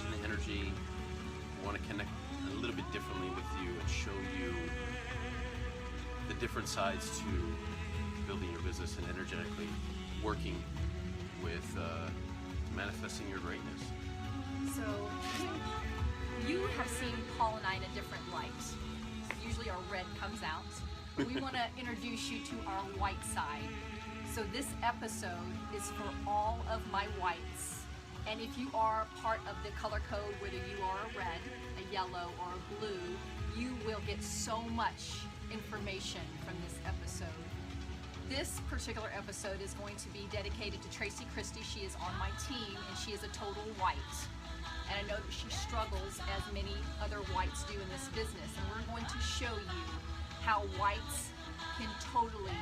using the energy. We want to connect a little bit differently with you and show you the different sides to building your business and energetically working with manifesting your greatness. So you have seen Paul and I in a different light. Usually our red comes out. We want to introduce you to our white side. So this episode is for all of my whites. And if you are part of the color code, whether you are a red, a yellow, or a blue, you will get so much information from this episode. This particular episode is going to be dedicated to Tracy Christie. She is on my team and she is a total white. And I know that she struggles as many other whites do in this business. And we're going to show you how whites can totally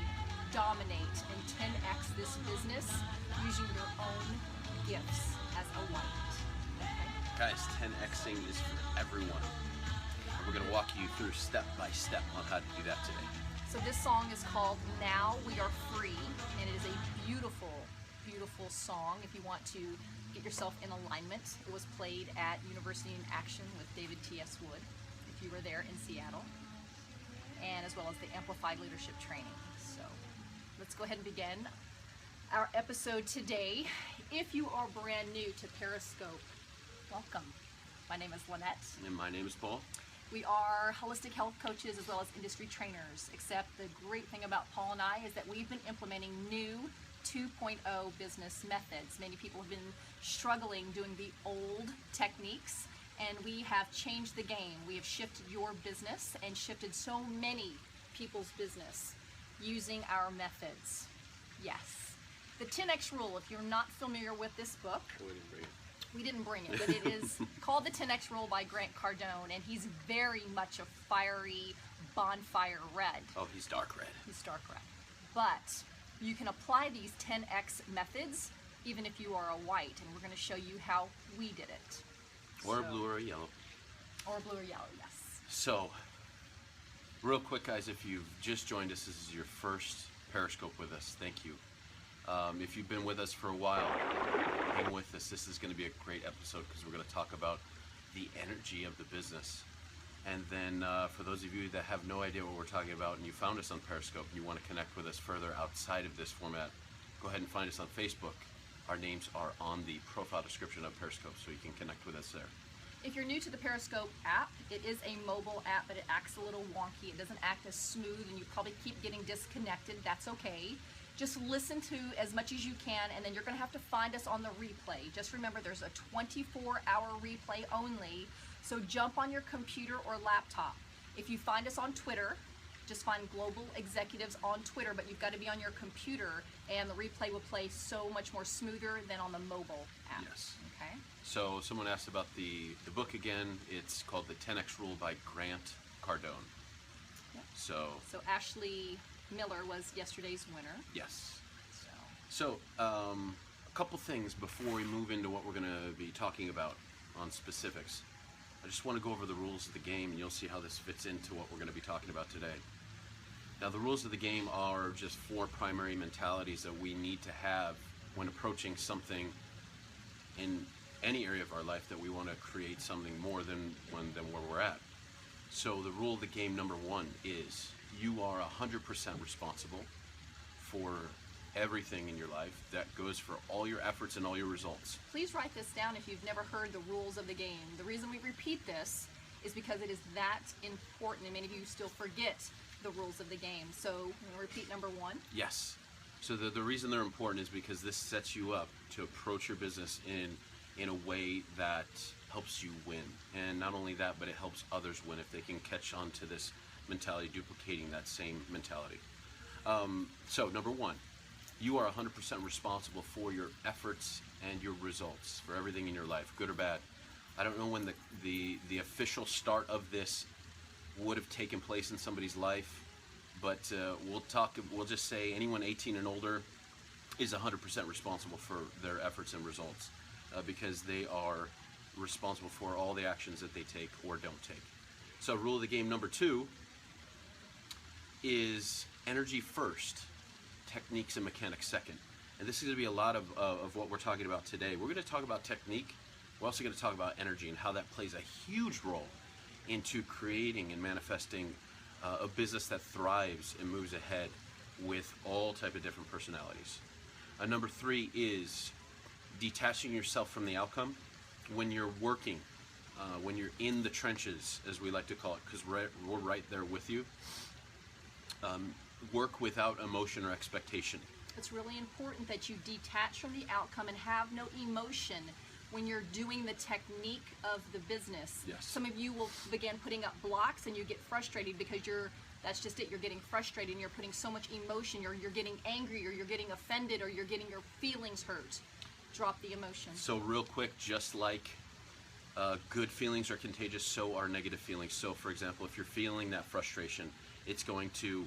dominate and 10x this business using your own gifts as a white. Okay? Guys, 10xing is for everyone. And we're going to walk you through step by step on how to do that today. So this song is called Now We Are Free, and it is a beautiful, beautiful song if you want to get yourself in alignment. It was played at University in Action with David T.S. Wood, if you were there in Seattle, and as well as the Amplified Leadership Training. So let's go ahead and begin our episode today. If you are brand new to Periscope, welcome. My name is Lynette. And my name is Paul. We are holistic health coaches as well as industry trainers, except the great thing about Paul and I is that we've been implementing new 2.0 business methods. Many people have been struggling doing the old techniques, and we have changed the game. We have shifted your business and shifted so many people's business using our methods. Yes. The 10X rule, if you're not familiar with this book, we didn't bring it, but it is called the 10X Rule by Grant Cardone, and he's very much a fiery bonfire red. Oh, he's dark red. He's dark red. But you can apply these 10X methods even if you are a white, and we're going to show you how we did it. Or blue or yellow. Or blue or yellow, yes. So, real quick, guys, if you've just joined us, this is your first Periscope with us. Thank you. If you've been with us for a while, hang with us. This is going to be a great episode because we're going to talk about the energy of the business. And then for those of you that have no idea what we're talking about and you found us on Periscope and you want to connect with us further outside of this format, go ahead and find us on Facebook. Our names are on the profile description of Periscope, so you can connect with us there. If you're new to the Periscope app, it is a mobile app, but it acts a little wonky. It doesn't act as smooth, and you probably keep getting disconnected. That's okay. Just listen to as much as you can, and then you're going to have to find us on the replay. Just remember, there's a 24-hour replay only, so jump on your computer or laptop. If you find us on Twitter, just find Global Executives on Twitter, but you've got to be on your computer, and the replay will play so much more smoother than on the mobile app. Yes. Okay. So someone asked about the book again. It's called The 10X Rule by Grant Cardone. Yep. So Ashley Miller was yesterday's winner. yes. So a couple things before we move into what we're going to be talking about on specifics. I just want to go over the rules of the game, and you'll see how this fits into what we're going to be talking about today. Now, the rules of the game are just 4 primary mentalities that we need to have when approaching something in any area of our life that we want to create something more than where we're at. So the rule of the game number 1 is you are 100% responsible for everything in your life. That goes for all your efforts and all your results. Please write this down if you've never heard the rules of the game. The reason we repeat this is because it is that important, and many of you still forget the rules of the game. So I'm going to repeat number 1. Yes. So the reason they're important is because this sets you up to approach your business in a way that helps you win. And not only that, but it helps others win if they can catch on to this mentality, duplicating that same mentality. So number 1, you are 100% responsible for your efforts and your results, for everything in your life, good or bad. I don't know when the official start of this would have taken place in somebody's life, but we'll just say anyone 18 and older is 100% responsible for their efforts and results because they are responsible for all the actions that they take or don't take. So rule of the game number 2 is energy first, techniques and mechanics second. And this is going to be a lot of what we're talking about today. We're going to talk about technique, We're also going to talk about energy and how that plays a huge role into creating and manifesting a business that thrives and moves ahead with all type of different personalities. Number 3 is detaching yourself from the outcome when you're working, when you're in the trenches, as we like to call it, because we're right there with you. Work without emotion or expectation. It's really important that you detach from the outcome and have no emotion when you're doing the technique of the business. Yes. Some of you will begin putting up blocks and you get frustrated because that's just it, you're getting frustrated and you're putting so much emotion, you're getting angry, or you're getting offended, or you're getting your feelings hurt. Drop the emotion. So real quick, just like good feelings are contagious, so are negative feelings. So for example, if you're feeling that frustration, it's going to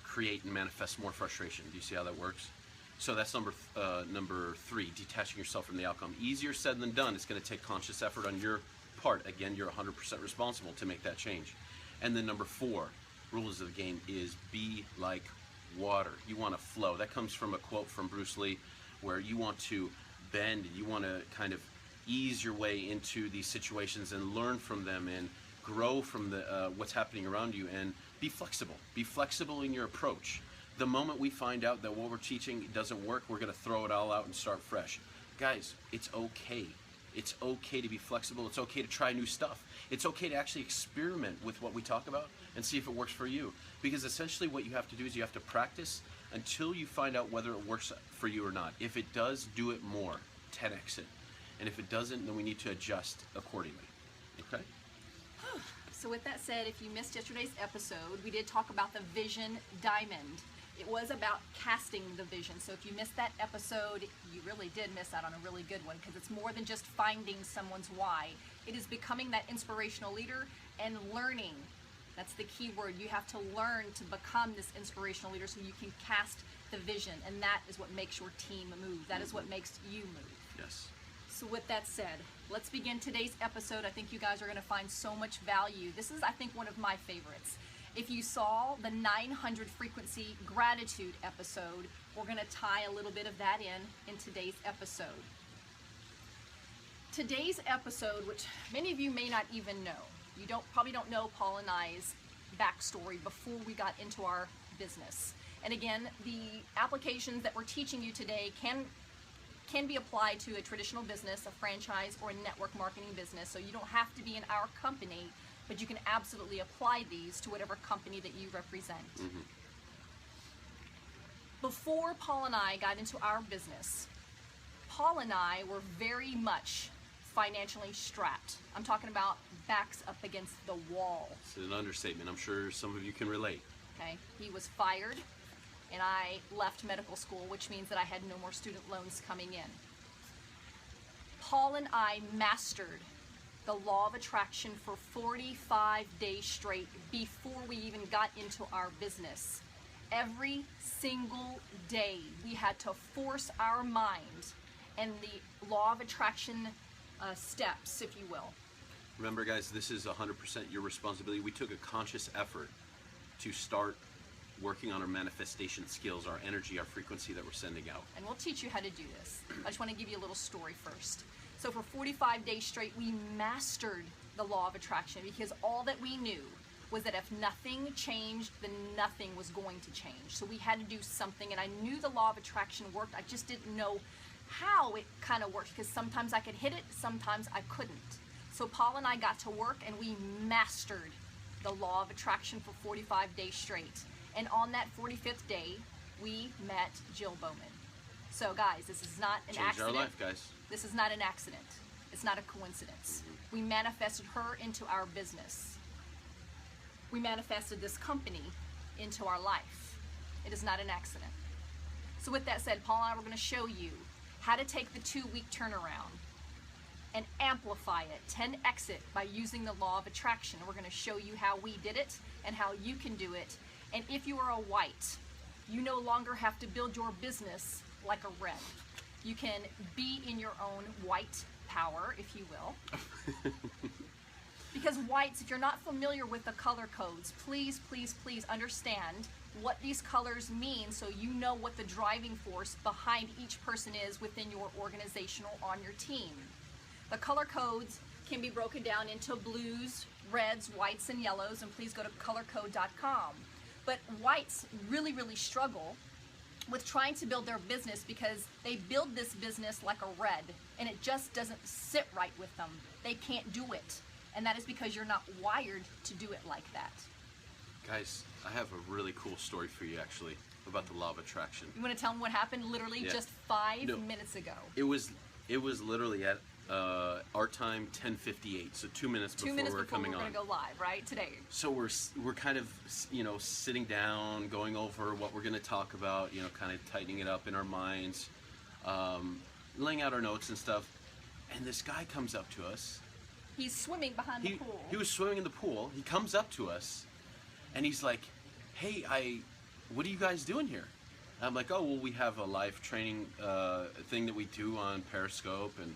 create and manifest more frustration. Do you see how that works? So that's number 3, detaching yourself from the outcome. Easier said than done. It's going to take conscious effort on your part. Again, you're 100% responsible to make that change. And then number 4, rules of the game is be like water. You want to flow. That comes from a quote from Bruce Lee, where you want to bend and you want to kind of ease your way into these situations and learn from them and grow from the what's happening around you, and be flexible. Be flexible in your approach. The moment we find out that what we're teaching doesn't work, we're going to throw it all out and start fresh. Guys, it's okay. It's okay to be flexible. It's okay to try new stuff. It's okay to actually experiment with what we talk about and see if it works for you. Because essentially what you have to do is you have to practice until you find out whether it works for you or not. If it does, do it more. 10x it. And if it doesn't, then we need to adjust accordingly. Okay? So with that said, if you missed yesterday's episode, we did talk about the vision diamond. It was about casting the vision. So if you missed that episode, you really did miss out on a really good one, because it's more than just finding someone's why. It is becoming that inspirational leader and learning. That's the key word. You have to learn to become this inspirational leader so you can cast the vision. And that is what makes your team move. That is what makes you move. Yes. So with that said, let's begin today's episode. I think you guys are going to find so much value. This is, I think, one of my favorites. If you saw the 900 frequency gratitude episode, we're going to tie a little bit of that in today's episode. Today's episode, which many of you may not even know, you probably don't know Paul and I's backstory before we got into our business. And again, the applications that we're teaching you today can be applied to a traditional business, a franchise, or a network marketing business. So you don't have to be in our company, but you can absolutely apply these to whatever company that you represent. Mm-hmm. Before Paul and I got into our business, Paul and I were very much financially strapped. I'm talking about backs up against the wall. It's an understatement. I'm sure some of you can relate. Okay, he was fired, and I left medical school, which means that I had no more student loans coming in. Paul and I mastered the law of attraction for 45 days straight before we even got into our business. Every single day we had to force our mind and the law of attraction steps, if you will. Remember, guys, this is 100% your responsibility. We took a conscious effort to start working on our manifestation skills, our energy, our frequency that we're sending out. And we'll teach you how to do this. I just want to give you a little story first. So for 45 days straight, we mastered the law of attraction, because all that we knew was that if nothing changed, then nothing was going to change. So we had to do something, and I knew the law of attraction worked. I just didn't know how it kind of worked, because sometimes I could hit it, sometimes I couldn't. So Paul and I got to work, and we mastered the law of attraction for 45 days straight. And on that 45th day, we met Jill Bowman. So guys, this is not an accident. Changed our life, guys. This is not an accident. It's not a coincidence. We manifested her into our business. We manifested this company into our life. It is not an accident. So with that said, Paul and I were going to show you how to take the 2-week turnaround and amplify it, 10x it, by using the law of attraction. We're going to show you how we did it and how you can do it. And if you are a white, you no longer have to build your business like a red. You can be in your own white power, if you will. Because whites, if you're not familiar with the color codes, please, please, please understand what these colors mean, so you know what the driving force behind each person is within your organization or on your team. The color codes can be broken down into blues, reds, whites, and yellows, and please go to colorcode.com. But whites really, really struggle with trying to build their business because they build this business like a red, and it just doesn't sit right with them. They can't do it, and that is because you're not wired to do it like that. Guys, I have a really cool story for you, actually, about the law of attraction. You want to tell them what happened literally just 5 minutes ago? It was literally at our time, 10:58, so 2 minutes before we're coming on. We're going to go live, right, today. So we're kind of, sitting down, going over what we're going to talk about, kind of tightening it up in our minds, laying out our notes and stuff. And this guy comes up to us. He's swimming behind the pool. He was swimming in the pool. He comes up to us, and he's like, "Hey, what are you guys doing here?" And I'm like, "Oh, well, we have a live training thing that we do on Periscope, and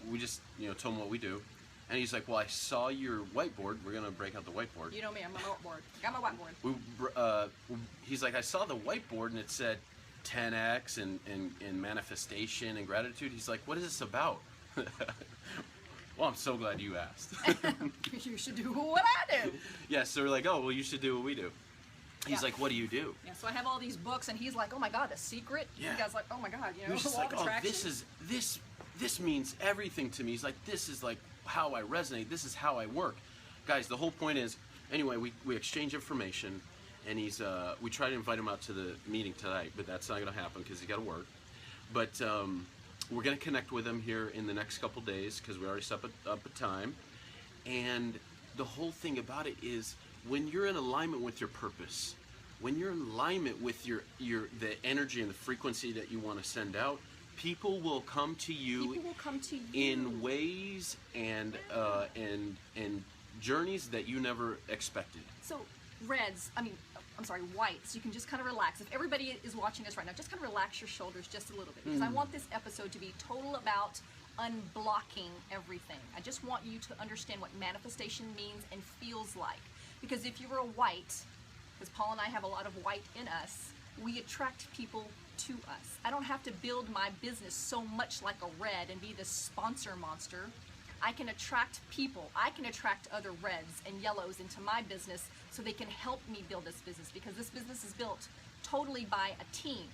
we just told him what we do." And he's like, "Well, I saw your whiteboard. We're gonna break out the whiteboard." You know me, I'm a whiteboard. I got my whiteboard. He's like, "I saw the whiteboard, and it said 10x and manifestation and gratitude." He's like, "What is this about?" Well, I'm so glad you asked. You should do what I do. Yeah, so we're like, "Oh, well, you should do what we do." He's like, "What do you do?" Yeah, so I have all these books, and he's like, "Oh my God, The Secret." Yeah. You guys like, "Oh my God, He was just law like, of "Oh, attraction." this means everything to me." He's like, "This is like how I resonate. This is how I work." Guys, the whole point is, anyway, we exchange information, and we try to invite him out to the meeting tonight, but that's not going to happen because he's got to work. But we're going to connect with him here in the next couple days because we already set up a time. And the whole thing about it is when you're in alignment with your purpose, when you're in alignment with the energy and the frequency that you want to send out, people will come to you, in ways and journeys that you never expected. So whites, you can just kind of relax. If everybody is watching us right now, just kind of relax your shoulders just a little bit, because I want this episode to be total about unblocking everything. I just want you to understand what manifestation means and feels like. Because if you were a white, because Paul and I have a lot of white in us, we attract people to us. I don't have to build my business so much like a red and be this sponsor monster. I can attract people. I can attract other reds and yellows into my business so they can help me build this business, because this business is built totally by a team.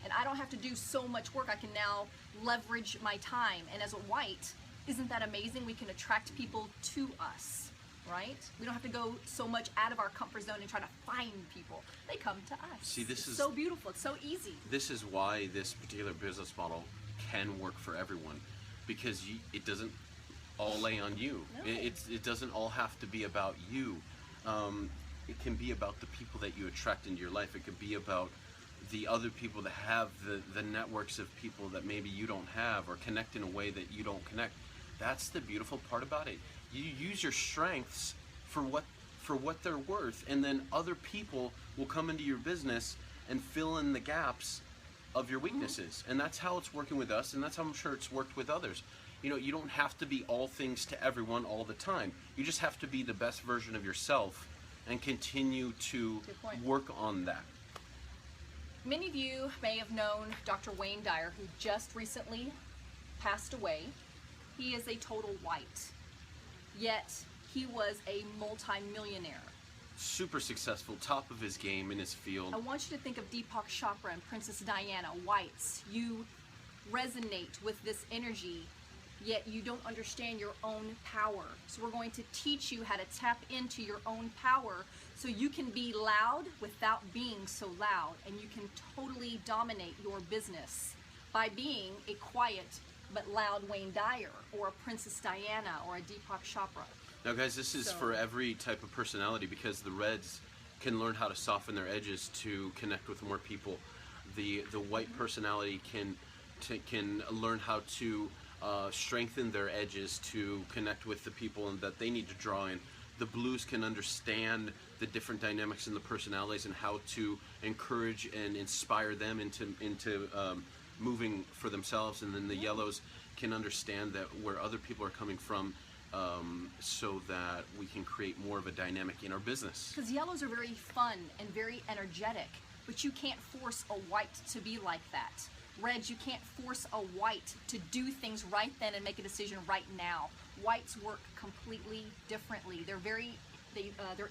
And I don't have to do so much work. I can now leverage my time. And as a white, isn't that amazing? We can attract people to us, right? We don't have to go so much out of our comfort zone and try to find people. They come to us. See, this is so beautiful. It's so easy. This is why this particular business model can work for everyone, because it doesn't all lay on you. No. It doesn't all have to be about you. It can be about the people that you attract into your life. It could be about the other people that have the networks of people that maybe you don't have, or connect in a way that you don't connect. That's the beautiful part about it. You use your strengths for what they're worth, and then other people will come into your business and fill in the gaps of your weaknesses. And that's how it's working with us, and that's how I'm sure it's worked with others. You don't have to be all things to everyone all the time. You just have to be the best version of yourself and continue to work on that. Many of you may have known Dr. Wayne Dyer, who just recently passed away. He is a total white, yet he was a multi-millionaire. Super successful, top of his game in his field. I want you to think of Deepak Chopra and Princess Diana, whites. You resonate with this energy, yet you don't understand your own power. So we're going to teach you how to tap into your own power so you can be loud without being so loud, and you can totally dominate your business by being a quiet but loud Wayne Dyer, or a Princess Diana, or a Deepak Chopra. Now guys, this is for every type of personality, because the reds can learn how to soften their edges to connect with more people. The white personality can learn how to strengthen their edges to connect with the people that they need to draw in. The blues can understand the different dynamics in the personalities and how to encourage and inspire them into moving for themselves. And then the yellows can understand that where other people are coming from, so that we can create more of a dynamic in our business. Because yellows are very fun and very energetic, but you can't force a white to be like that. Reds, you can't force a white to do things right then and make a decision right now. Whites work completely differently. They're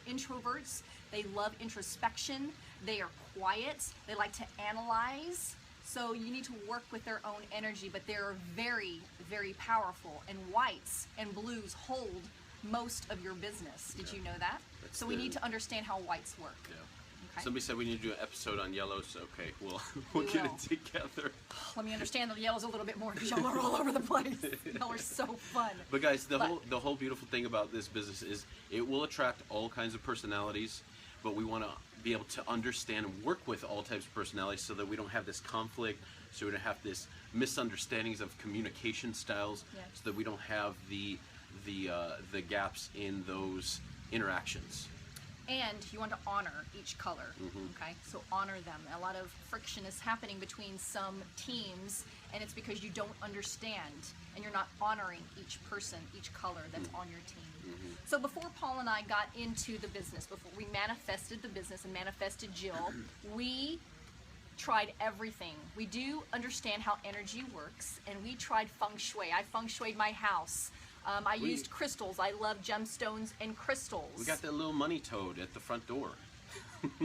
introverts. They love introspection. They are quiet. They like to analyze. So you need to work with their own energy, but they're very, very powerful. And whites and blues hold most of your business. Did you know that? So we need to understand how whites work. Yeah. Okay. Somebody said we need to do an episode on yellows. Okay, we'll get it together. Let me understand the yellows a little bit more because y'all are all over the place. Y'all are so fun. But guys, the whole beautiful thing about this business is it will attract all kinds of personalities, but we want to be able to understand and work with all types of personalities so that we don't have this conflict, so we don't have this misunderstandings of communication styles, so that we don't have the gaps in those interactions. And you want to honor each color, okay? So honor them. A lot of friction is happening between some teams, and it's because you don't understand and you're not honoring each person, each color that's on your team. So before Paul and I got into the business, before we manifested the business and manifested Jill, we tried everything. We do understand how energy works, and we tried feng shui. I feng shuied my house. I used crystals. I love gemstones and crystals. We got that little money toad at the front door.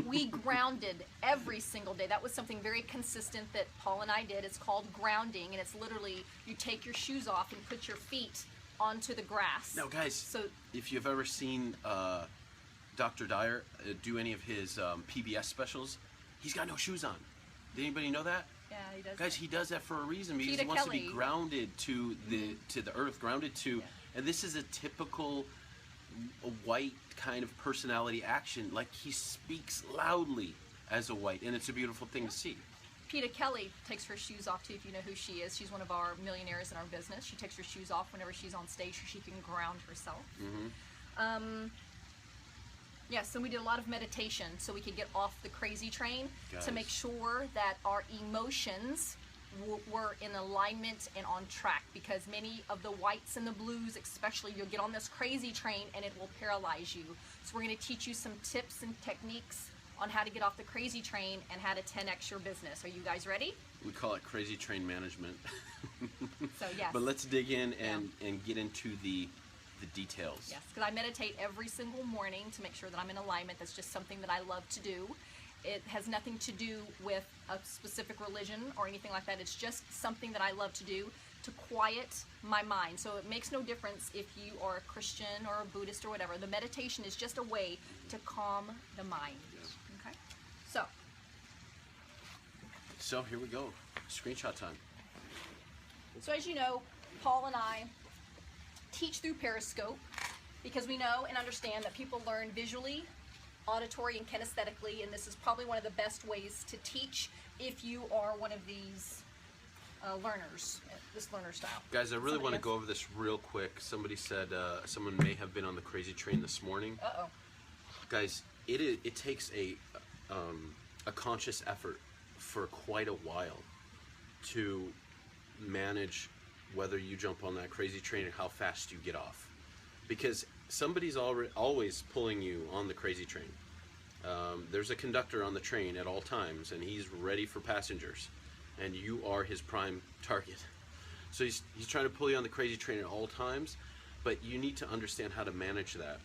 We grounded every single day. That was something very consistent that Paul and I did. It's called grounding, and it's literally you take your shoes off and put your feet onto the grass. Now, guys, so if you've ever seen Dr. Dyer do any of his PBS specials, he's got no shoes on. Did anybody know that? Yeah, he does. Guys, he does that for a reason because he wants to be grounded to the earth, grounded to, and this is a typical white kind of personality action. Like he speaks loudly as a white, and it's a beautiful thing to see. Peter Kelly takes her shoes off too, if you know who she is. She's one of our millionaires in our business. She takes her shoes off whenever she's on stage so she can ground herself. Yes, and we did a lot of meditation so we could get off the crazy train to make sure that our emotions were in alignment and on track, because many of the whites and the blues especially, you'll get on this crazy train and it will paralyze you. So we're going to teach you some tips and techniques on how to get off the crazy train and how to 10x your business. Are you guys ready? We call it crazy train management. So yes. But let's dig in and get into the details. Yes, because I meditate every single morning to make sure that I'm in alignment. That's just something that I love to do. It has nothing to do with a specific religion or anything like that. It's just something that I love to do to quiet my mind. So it makes no difference if you are a Christian or a Buddhist or whatever. The meditation is just a way to calm the mind. Yeah. Okay? So here we go. Screenshot time. So as you know, Paul and I teach through Periscope because we know and understand that people learn visually, auditory, and kinesthetically, and this is probably one of the best ways to teach if you are one of these learners, this learner style. Guys, I really want to go over this real quick. Somebody said someone may have been on the crazy train this morning. Uh-oh. Guys, it takes a conscious effort for quite a while to manage whether you jump on that crazy train and how fast you get off, because somebody's always pulling you on the crazy train. There's a conductor on the train at all times, and he's ready for passengers, and you are his prime target. So he's trying to pull you on the crazy train at all times, but you need to understand how to manage that.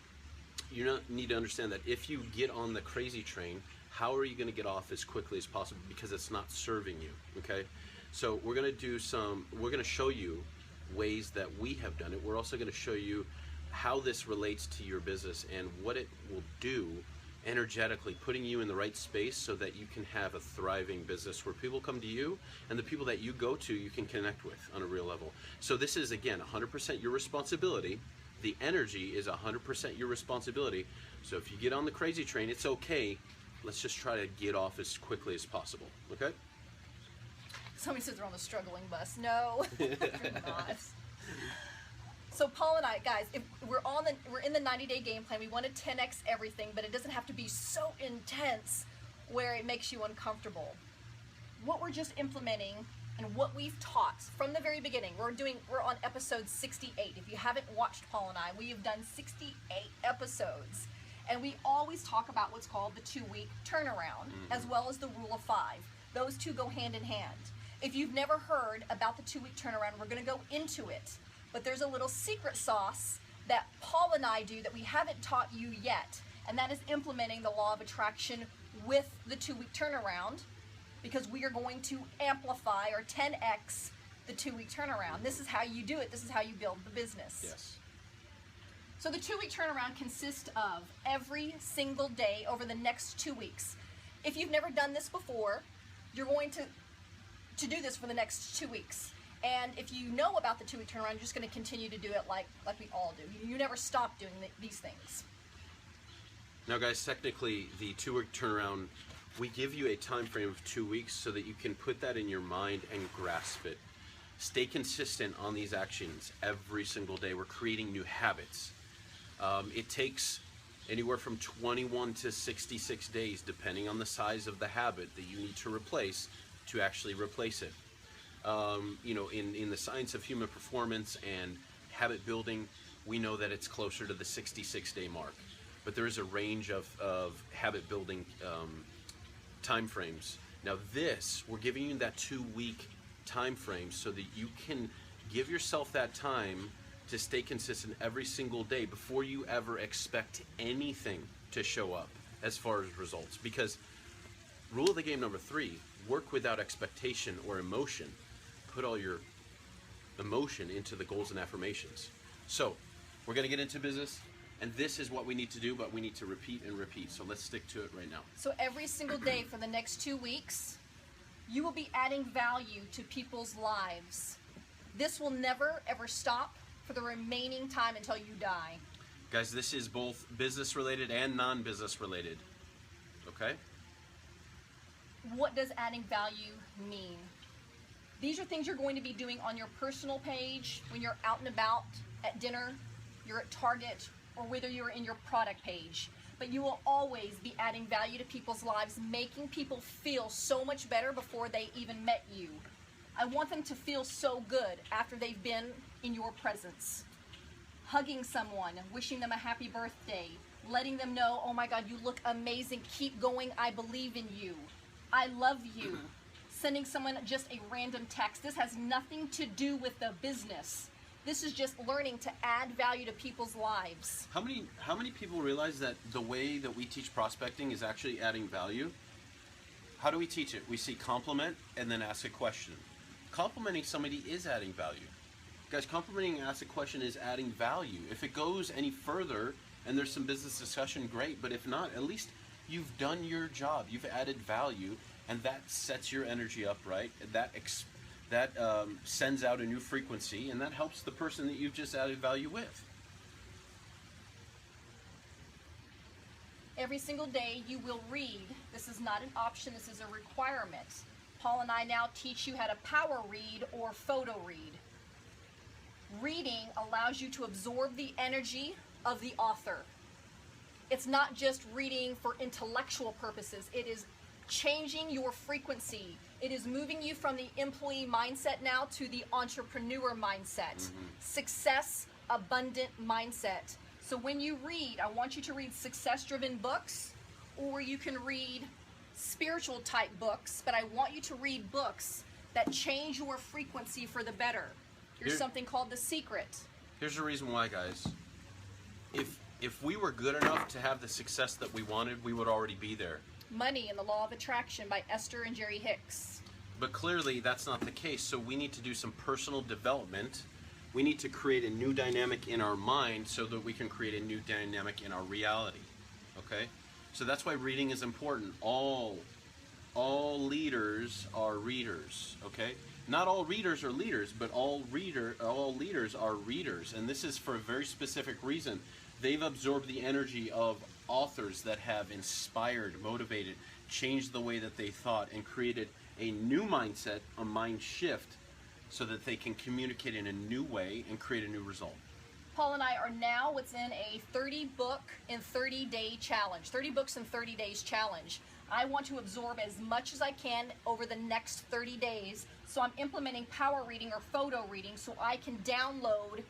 You need to understand that if you get on the crazy train, how are you going to get off as quickly as possible, because it's not serving you, okay? So we're going to show you ways that we have done it. We're also going to show you how this relates to your business and what it will do energetically, putting you in the right space so that you can have a thriving business where people come to you, and the people that you go to you can connect with on a real level. So this is, again, 100% your responsibility. The energy is 100% your responsibility. So if you get on the crazy train, it's okay. Let's just try to get off as quickly as possible, okay? Somebody says they're on the struggling bus. No, you're not. So Paul and I, guys, if we're in the 90-day game plan. We want to 10x everything, but it doesn't have to be so intense where it makes you uncomfortable. What we're just implementing and what we've taught from the very beginning, we're on episode 68. If you haven't watched Paul and I, we have done 68 episodes. And we always talk about what's called the 2-week turnaround, as well as the rule of 5. Those two go hand in hand. if you've never heard about the 2-week turnaround, we're going to go into it. But there's a little secret sauce that Paul and I do that we haven't taught you yet, and that is implementing the law of attraction with the 2-week turnaround, because we are going to amplify or 10x the 2-week turnaround. This is how you do it. This is how you build the business. Yes. So the 2-week turnaround consists of every single day over the next 2 weeks. If you've never done this before, you're going to do this for the next 2 weeks. And if you know about the 2-week turnaround, you're just going to continue to do it like we all do. You never stop doing these things. Now, guys, technically, the 2-week turnaround, we give you a time frame of 2 weeks so that you can put that in your mind and grasp it. Stay consistent on these actions every single day. We're creating new habits. It takes anywhere from 21 to 66 days, depending on the size of the habit that you need to replace, to actually replace it. You know, in the science of human performance and habit building, we know that it's closer to the 66-day mark. But there is a range of habit building time frames. Now this, we're giving you that 2-week time frame so that you can give yourself that time to stay consistent every single day before you ever expect anything to show up as far as results. Because rule of the game number 3, work without expectation or emotion. Put all your emotion into the goals and affirmations. So we're going to get into business, and this is what we need to do, but we need to repeat and repeat. So let's stick to it right now. So every single day for the next 2 weeks, you will be adding value to people's lives. This will never ever stop for the remaining time until you die. Guys, this is both business related and non-business related. Okay? What does adding value mean? These are things you're going to be doing on your personal page, when you're out and about at dinner, you're at Target, or whether you're in your product page. But you will always be adding value to people's lives, making people feel so much better before they even met you. I want them to feel so good after they've been in your presence. Hugging someone, wishing them a happy birthday, letting them know, oh my God, you look amazing, keep going, I believe in you, I love you. Sending someone just a random text. This has nothing to do with the business. This is just learning to add value to people's lives. How many people realize that the way that we teach prospecting is actually adding value? How do we teach it? We see compliment and then ask a question. Complimenting somebody is adding value. Guys, complimenting and ask a question is adding value. If it goes any further and there's some business discussion, great. But if not, at least you've done your job. You've added value, and that sets your energy up, right? That sends out a new frequency, and that helps the person that you've just added value with. Every single day you will read. This is not an option, this is a requirement. Paul and I now teach you how to power read or photo read. Reading allows you to absorb the energy of the author. It's not just reading for intellectual purposes, it is changing your frequency. It is moving you from the employee mindset now to the entrepreneur mindset. Success, abundant mindset. So when you read, I want you to read success-driven books, or you can read spiritual type books, but I want you to read books that change your frequency for the better. There's something called The Secret. Here's the reason why, guys. If we were good enough to have the success that we wanted, we would already be there. Money and the Law of Attraction by Esther and Jerry Hicks. But clearly that's not the case, so we need to do some personal development. We need to create a new dynamic in our mind so that we can create a new dynamic in our reality. Okay? So that's why reading is important. All leaders are readers, okay? Not all readers are leaders, but all leaders are readers, and this is for a very specific reason. They've absorbed the energy of authors that have inspired, motivated, changed the way that they thought, and created a new mindset, a mind shift, so that they can communicate in a new way and create a new result. Paul and I are now within a 30-book in 30-day challenge, 30 books in 30 days challenge. I want to absorb as much as I can over the next 30 days, so I'm implementing power reading or photo reading so I can download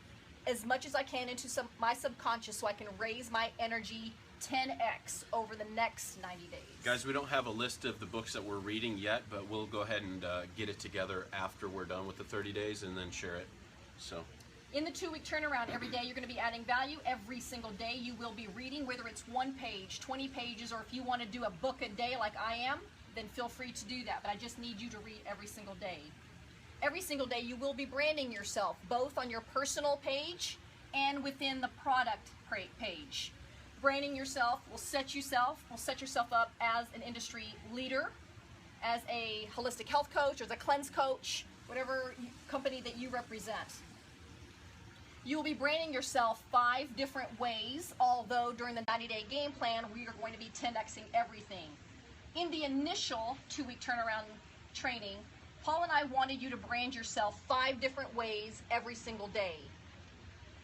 as much as I can into my subconscious so I can raise my energy 10x over the next 90 days. Guys, we don't have a list of the books that we're reading yet, but we'll go ahead and get it together after we're done with the 30 days and then share it. So, in the 2-week turnaround, every day you're going to be adding value. Every single day you will be reading, whether it's 1 page, 20 pages, or if you want to do a book a day like I am, then feel free to do that. But I just need you to read every single day. Every single day you will be branding yourself, both on your personal page and within the product page. Branding yourself will set yourself up as an industry leader, as a holistic health coach, or as a cleanse coach, whatever company that you represent. You will be branding yourself 5 different ways, although during the 90-day game plan, we are going to be 10xing everything. In the initial 2-week turnaround training, Paul and I wanted you to brand yourself 5 different ways every single day.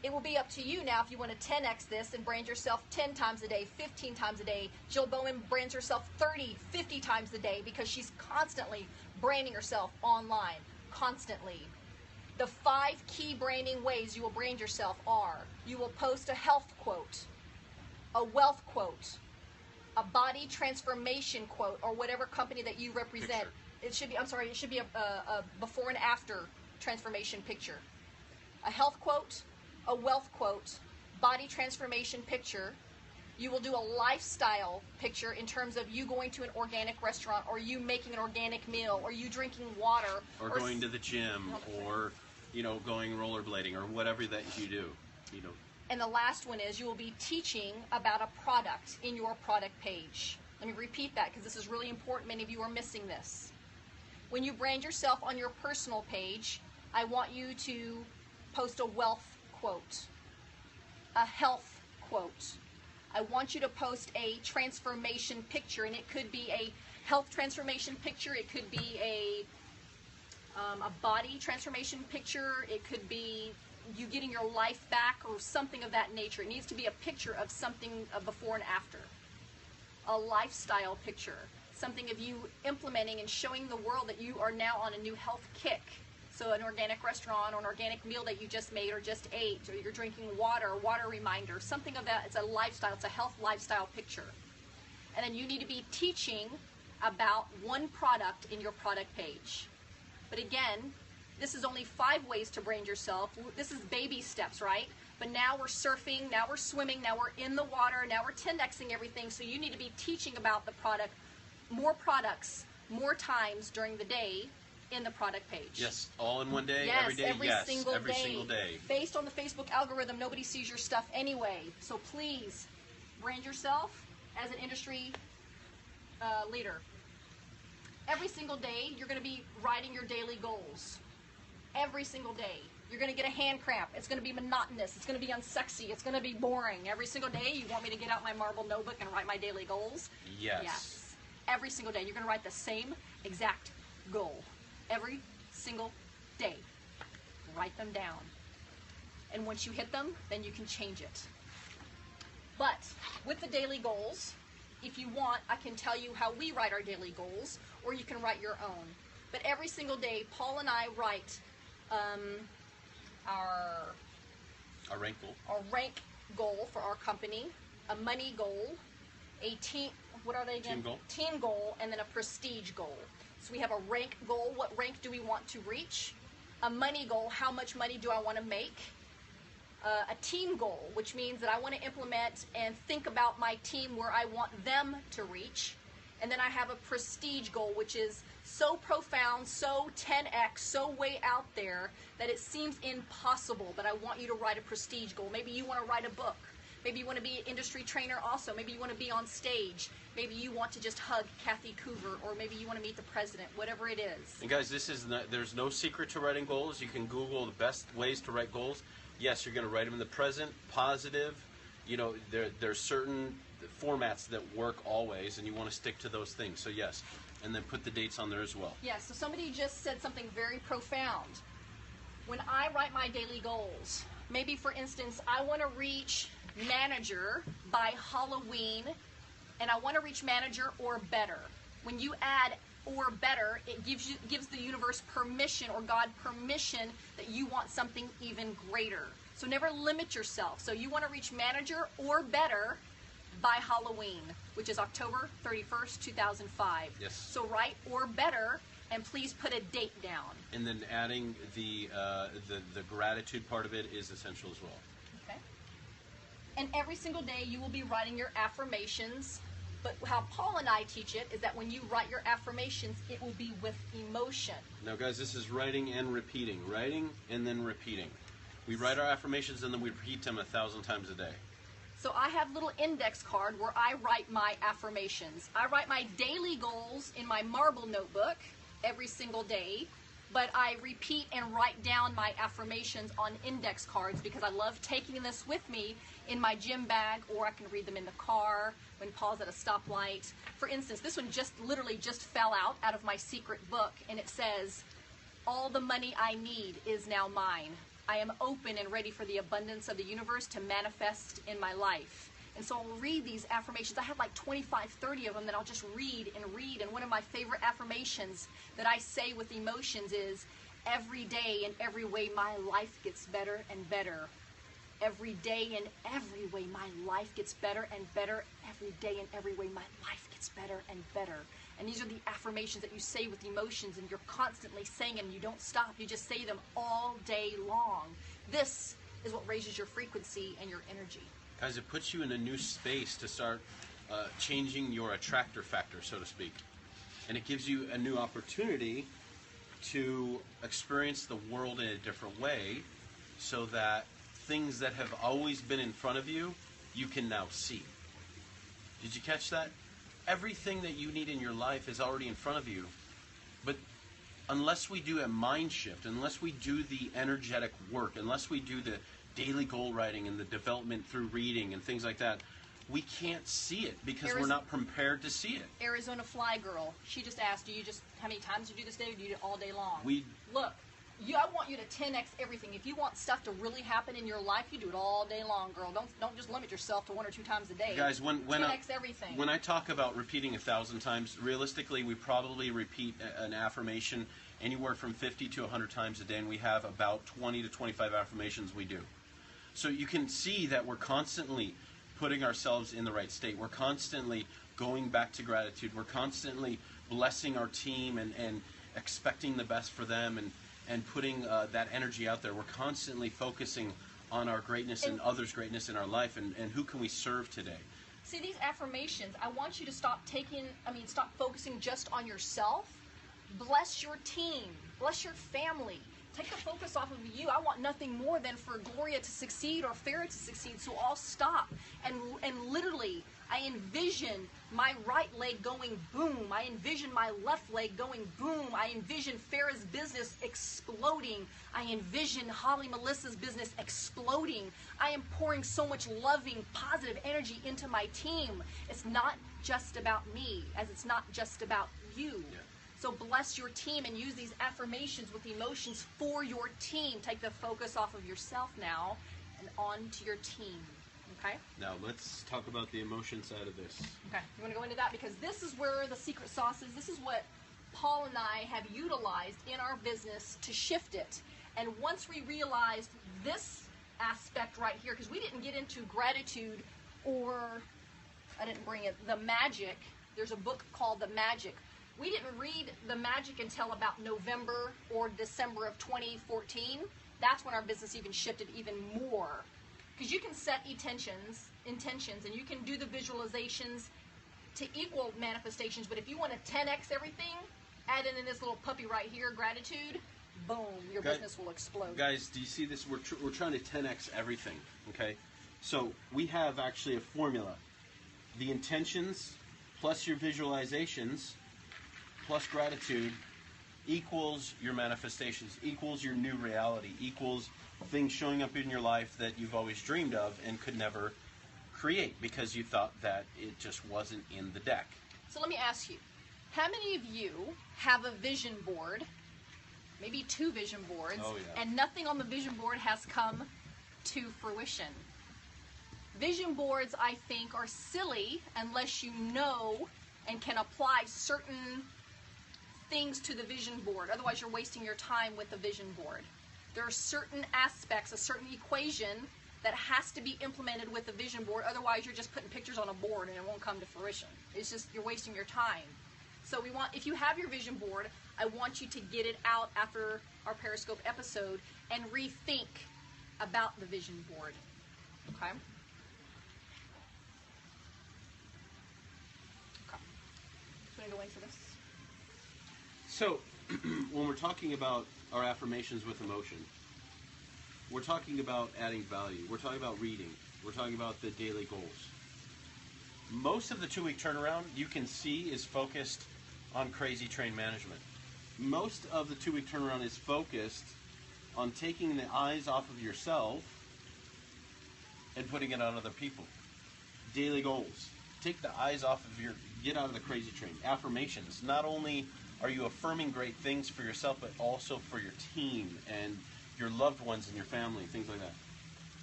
It will be up to you now if you want to 10x this and brand yourself 10 times a day, 15 times a day. Jill Bowman brands herself 30, 50 times a day because she's constantly branding herself online, constantly. The 5 key branding ways you will brand yourself are: you will post a health quote, a wealth quote, a body transformation quote, or whatever company that you represent. Picture. It should be a before and after transformation picture. A health quote, a wealth quote, body transformation picture. You will do a lifestyle picture in terms of you going to an organic restaurant, or you making an organic meal, or you drinking water, or going to the gym, or going rollerblading, or whatever that you do. And the last one is you will be teaching about a product in your product page. Let me repeat that because this is really important. Many of you are missing this. When you brand yourself on your personal page, I want you to post a wealth quote, a health quote. I want you to post a transformation picture, and it could be a health transformation picture, it could be a body transformation picture, it could be you getting your life back, or something of that nature. It needs to be a picture of something before and after. A lifestyle picture, something of you implementing and showing the world that you are now on a new health kick. So an organic restaurant, or an organic meal that you just made or just ate, or you're drinking water, water reminder, something of that. It's a lifestyle, it's a health lifestyle picture. And then you need to be teaching about one product in your product page. But again, this is only 5 ways to brand yourself. This is baby steps, right? But now we're surfing, now we're swimming, now we're in the water, now we're 10xing everything. So you need to be teaching about the product, more products, more times during the day in the product page. Yes, all in one day, yes, every day, every yes, single every day. single day. Based on the Facebook algorithm, nobody sees your stuff anyway. So please, brand yourself as an industry leader. Every single day, you're going to be writing your daily goals. Every single day. You're going to get a hand cramp. It's going to be monotonous. It's going to be unsexy. It's going to be boring. Every single day, you want me to get out my marble notebook and write my daily goals? Yes. Yes. Every single day, you're going to write the same exact goal. Every single day. Write them down. And once you hit them, then you can change it. But with the daily goals, if you want, I can tell you how we write our daily goals, or you can write your own. But every single day, Paul and I write our rank goal for our company, a money goal, a team, what are they again? Team goal, and then a prestige goal. So we have a rank goal, what rank do we want to reach? A money goal, how much money do I want to make? A team goal, which means that I want to implement and think about my team where I want them to reach. And then I have a prestige goal, which is so profound, so 10x, so way out there that it seems impossible, but I want you to write a prestige goal. Maybe you want to write a book. Maybe you want to be an industry trainer also. Maybe you want to be on stage. Maybe you want to just hug Kathy Krueger, or maybe you want to meet the president, whatever it is. And guys, there's no secret to writing goals. You can Google the best ways to write goals. Yes, you're going to write them in the present, positive. There's certain formats that work always, and you want to stick to those things. So yes, and then put the dates on there as well. Yes, so somebody just said something very profound. When I write my daily goals, maybe for instance, I want to reach manager by Halloween, and I want to reach manager or better. When you add or better, it gives the universe permission, or God permission, that you want something even greater. So never limit yourself. So you want to reach manager or better by Halloween, which is October 31st, 2005. Yes. So write "or better" and please put a date down. And then adding the gratitude part of it is essential as well. Okay. And every single day you will be writing your affirmations. But how Paul and I teach it is that when you write your affirmations, it will be with emotion. Now, guys, this is writing and repeating. Writing and then repeating. We write our affirmations and then we repeat them 1,000 times a day. So I have a little index card where I write my affirmations. I write my daily goals in my marble notebook every single day, but I repeat and write down my affirmations on index cards because I love taking this with me in my gym bag, or I can read them in the car when Paul's at a stoplight. For instance, this one literally just fell out of my secret book, and it says, "All the money I need is now mine. I am open and ready for the abundance of the universe to manifest in my life." And so I'll read these affirmations. I have like 25, 30 of them that I'll just read and read. And one of my favorite affirmations that I say with emotions is, "Every day in every way my life gets better and better. Every day in every way my life gets better and better. Every day in every way my life gets better and better." And these are the affirmations that you say with emotions, and you're constantly saying them. You don't stop. You just say them all day long. This is what raises your frequency and your energy. Guys, it puts you in a new space to start changing your attractor factor, so to speak. And it gives you a new opportunity to experience the world in a different way so that things that have always been in front of you, you can now see. Did you catch that? Everything that you need in your life is already in front of you. But unless we do a mind shift, unless we do the energetic work, unless we do the daily goal writing and the development through reading and things like that, we can't see it because we're not prepared to see it. Arizona Fly Girl, she just asked, how many times do you do this day, or do you do it all day long? Look, I want you to 10x everything. If you want stuff to really happen in your life, you do it all day long, girl. Don't just limit yourself to 1 or 2 times a day. Guys, when 10x everything. When I talk about repeating 1,000 times, realistically, we probably repeat an affirmation anywhere from 50 to 100 times a day, and we have about 20 to 25 affirmations we do. So you can see that we're constantly putting ourselves in the right state. We're constantly going back to gratitude. We're constantly blessing our team and expecting the best for them and putting that energy out there. We're constantly focusing on our greatness and others' greatness in our life and who can we serve today. See, these affirmations, I want you to stop focusing just on yourself. Bless your team. Bless your family. Take the focus off of you. I want nothing more than for Gloria to succeed or Farrah to succeed, so I'll stop. And literally, I envision my right leg going boom. I envision my left leg going boom. I envision Farrah's business exploding. I envision Holly Melissa's business exploding. I am pouring so much loving, positive energy into my team. It's not just about me, as it's not just about you. Yeah. So bless your team and use these affirmations with emotions for your team. Take the focus off of yourself now and on to your team. Okay? Now let's talk about the emotion side of this. Okay. You want to go into that? Because this is where the secret sauce is. This is what Paul and I have utilized in our business to shift it. And once we realized this aspect right here, because we didn't get into gratitude, or I didn't bring it, the magic. There's a book called The Magic. We didn't read The Magic until about November or December of 2014. That's when our business even shifted even more. Because you can set intentions, and you can do the visualizations to equal manifestations. But if you want to 10x everything, add in this little puppy right here, gratitude, boom, your business will explode. Guys, do you see this? We're trying to 10x everything, okay? So we have actually a formula. The intentions plus your visualizations plus gratitude equals your manifestations, equals your new reality, equals things showing up in your life that you've always dreamed of and could never create because you thought that it just wasn't in the deck. So let me ask you, how many of you have a vision board, maybe 2 vision boards, and nothing on the vision board has come to fruition? Vision boards, I think, are silly unless you know and can apply certain things to the vision board. Otherwise, you're wasting your time with the vision board. There are certain aspects, a certain equation that has to be implemented with the vision board. Otherwise, you're just putting pictures on a board and it won't come to fruition. It's just, you're wasting your time. So we want, if you have your vision board, I want you to get it out after our Periscope episode and rethink about the vision board. Okay? Okay. So we go into this. So, when we're talking about our affirmations with emotion, we're talking about adding value. We're talking about reading. We're talking about the daily goals. Most of the 2-week turnaround you can see is focused on crazy train management. Most of the 2-week turnaround is focused on taking the eyes off of yourself and putting it on other people. Daily goals. Take the eyes off of get out of the crazy train. Affirmations. Not only are you affirming great things for yourself, but also for your team and your loved ones and your family, things like that.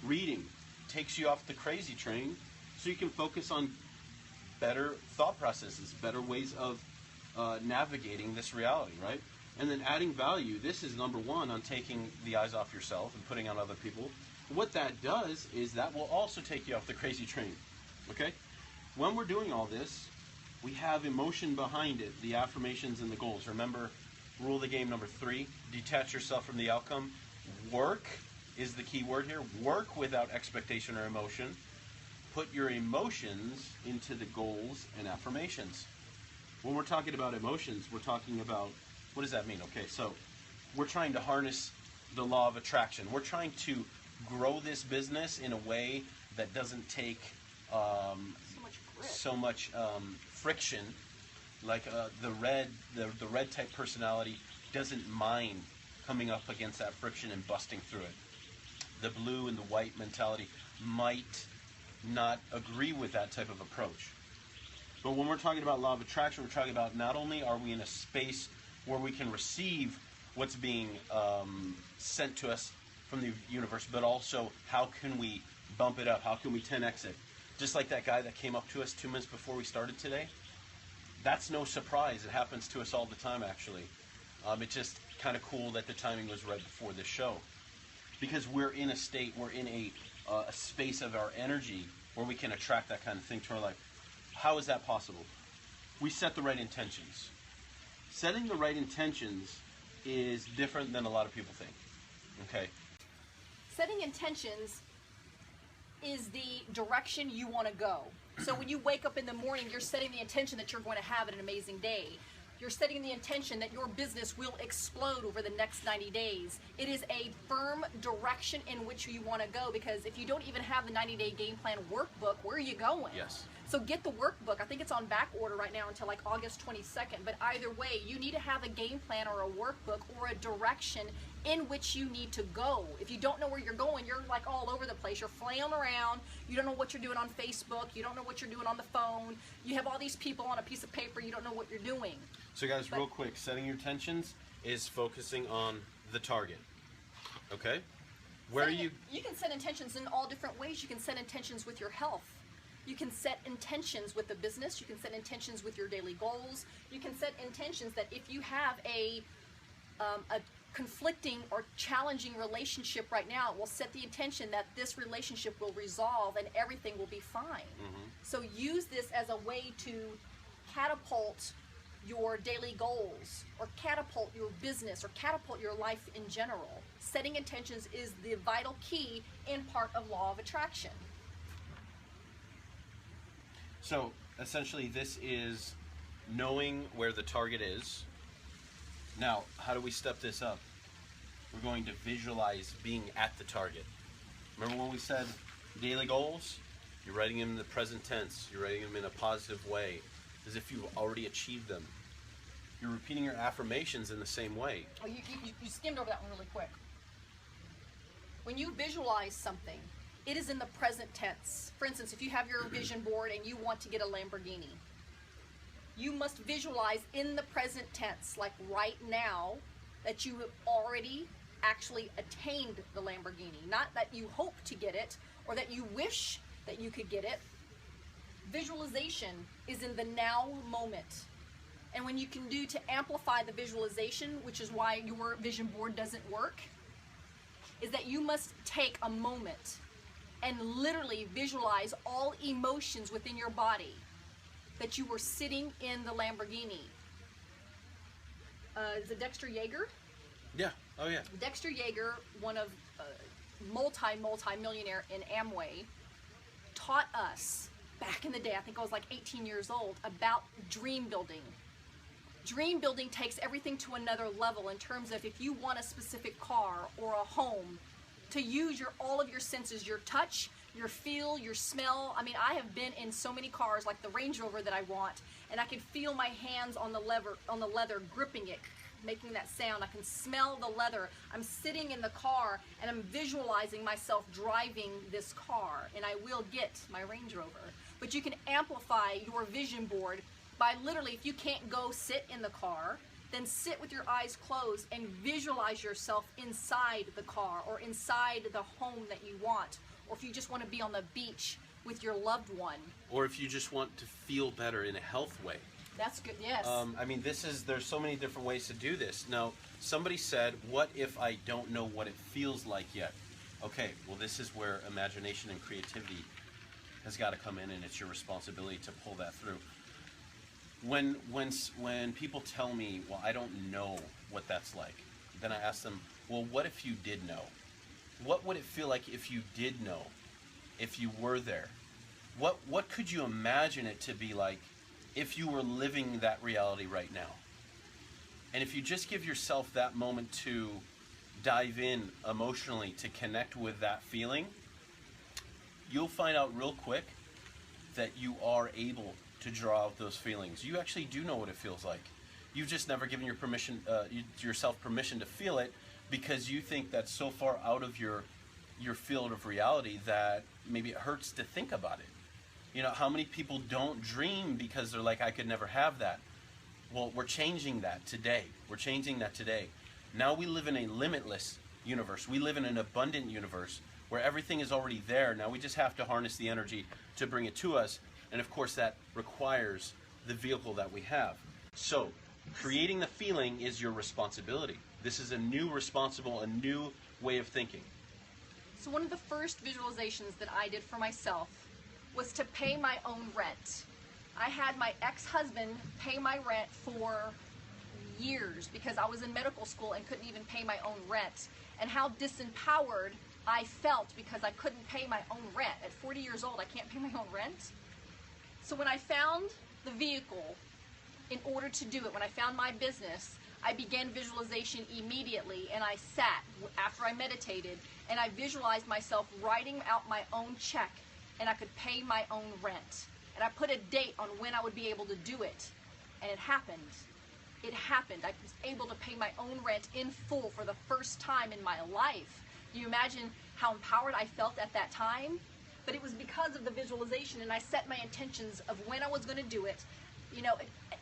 Reading takes you off the crazy train so you can focus on better thought processes, better ways of navigating this reality, right? And then adding value. This is number one on taking the eyes off yourself and putting on other people. What that does is that will also take you off the crazy train, okay? When we're doing all this, we have emotion behind it, the affirmations and the goals. Remember, rule of the game number 3, detach yourself from the outcome. Work is the key word here. Work without expectation or emotion. Put your emotions into the goals and affirmations. When we're talking about emotions, we're talking about, what does that mean? Okay, so we're trying to harness the law of attraction. We're trying to grow this business in a way that doesn't take so much friction. Like the red type personality doesn't mind coming up against that friction and busting through it. The blue and the white mentality might not agree with that type of approach. But when we're talking about law of attraction, we're talking about not only are we in a space where we can receive what's being sent to us from the universe, but also how can we bump it up? How can we 10x it? Just like that guy that came up to us 2 minutes before we started today. That's no surprise. It happens to us all the time, actually. It's just kind of cool that the timing was right before this show. Because we're in a state, we're in a space of our energy where we can attract that kind of thing to our life. How is that possible? We set the right intentions. Setting the right intentions is different than a lot of people think. Okay? Setting intentions is the direction you want to go. So when you wake up in the morning, you're setting the intention that you're going to have an amazing day. You're setting the intention that your business will explode over the next 90 days. It is a firm direction in which you want to go, because if you don't even have the 90-day game plan workbook, where are you going? Yes. So get the workbook. I think it's on back order right now until like August 22nd. But either way, you need to have a game plan or a workbook or a direction in which you need to go. If you don't know where you're going, you're like all over the place. You're flailing around. You don't know what you're doing on Facebook. You don't know what you're doing on the phone. You have all these people on a piece of paper. You don't know what you're doing. So guys, real quick, setting your intentions is focusing on the target. Okay? You can set intentions in all different ways. You can set intentions with your health. You can set intentions with the business. You can set intentions with your daily goals. You can set intentions that if you have a conflicting or challenging relationship right now, we'll set the intention that this relationship will resolve and everything will be fine. Mm-hmm. So use this as a way to catapult your daily goals, or catapult your business, or catapult your life in general. Setting intentions is the vital key in part of law of attraction. So essentially this is knowing where the target is. Now, how do we step this up? We're going to visualize being at the target. Remember when we said daily goals? You're writing them in the present tense. You're writing them in a positive way, as if you've already achieved them. You're repeating your affirmations in the same way. Oh, you skimmed over that one really quick. When you visualize something, it is in the present tense. For instance, if you have your vision board and you want to get a Lamborghini, you must visualize in the present tense, like right now, that you have already actually attained the Lamborghini. Not that you hope to get it or that you wish that you could get it. Visualization is in the now moment. And when you can do to amplify the visualization, which is why your vision board doesn't work, is that you must take a moment and literally visualize all emotions within your body that you were sitting in the Lamborghini. Is it Dexter Yeager? Yeah. Oh yeah. Dexter Yeager, one of multi-millionaire in Amway, taught us back in the day, I think I was like 18 years old, about dream building. Dream building takes everything to another level in terms of if you want a specific car or a home, to use all of your senses, your touch, your feel, your smell. I mean, I have been in so many cars, like the Range Rover that I want, and I can feel my hands on the leather, gripping it, making that sound. I can smell the leather. I'm sitting in the car and I'm visualizing myself driving this car, and I will get my Range Rover. But you can amplify your vision board by literally, if you can't go sit in the car, then sit with your eyes closed and visualize yourself inside the car or inside the home that you want. Or if you just want to be on the beach with your loved one. Or if you just want to feel better in a health way. That's good, yes. I mean, there's so many different ways to do this. Now, somebody said, what if I don't know what it feels like yet? Okay, well, this is where imagination and creativity has got to come in, and it's your responsibility to pull that through. When people tell me, well, I don't know what that's like, then I ask them, well, what if you did know? What would it feel like if you did know, if you were there? What could you imagine it to be like if you were living that reality right now? And if you just give yourself that moment to dive in emotionally to connect with that feeling, you'll find out real quick that you are able to draw out those feelings. You actually do know what it feels like. You've just never given yourself permission to feel it, because you think that's so far out of your field of reality that maybe it hurts to think about it. You know, how many people don't dream because they're like, I could never have that? Well, we're changing that today. We're changing that today. Now we live in a limitless universe. We live in an abundant universe where everything is already there. Now we just have to harness the energy to bring it to us. And of course that requires the vehicle that we have. So creating the feeling is your responsibility. This is a new way of thinking. So one of the first visualizations that I did for myself was to pay my own rent. I had my ex-husband pay my rent for years because I was in medical school and couldn't even pay my own rent. And how disempowered I felt because I couldn't pay my own rent. At 40 years old, I can't pay my own rent. So when I found the vehicle in order to do it, when I found my business, I began visualization immediately, and I sat after I meditated and I visualized myself writing out my own check, and I could pay my own rent. And I put a date on when I would be able to do it, and it happened. It happened. I was able to pay my own rent in full for the first time in my life. Do you imagine how empowered I felt at that time? But it was because of the visualization, and I set my intentions of when I was going to do it. You know,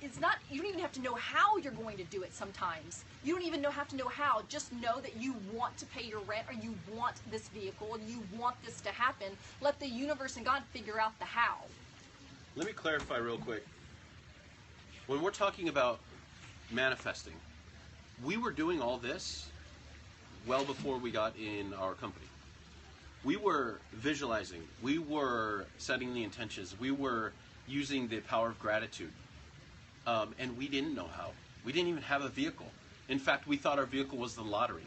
it's not, you don't even have to know how you're going to do it sometimes. You don't even have to know how. Just know that you want to pay your rent, or you want this vehicle, and you want this to happen. Let the universe and God figure out the how. Let me clarify real quick. When we're talking about manifesting, we were doing all this well before we got in our company. We were visualizing. We were setting the intentions. We were using the power of gratitude. And we didn't know how. We didn't even have a vehicle. In fact, we thought our vehicle was the lottery.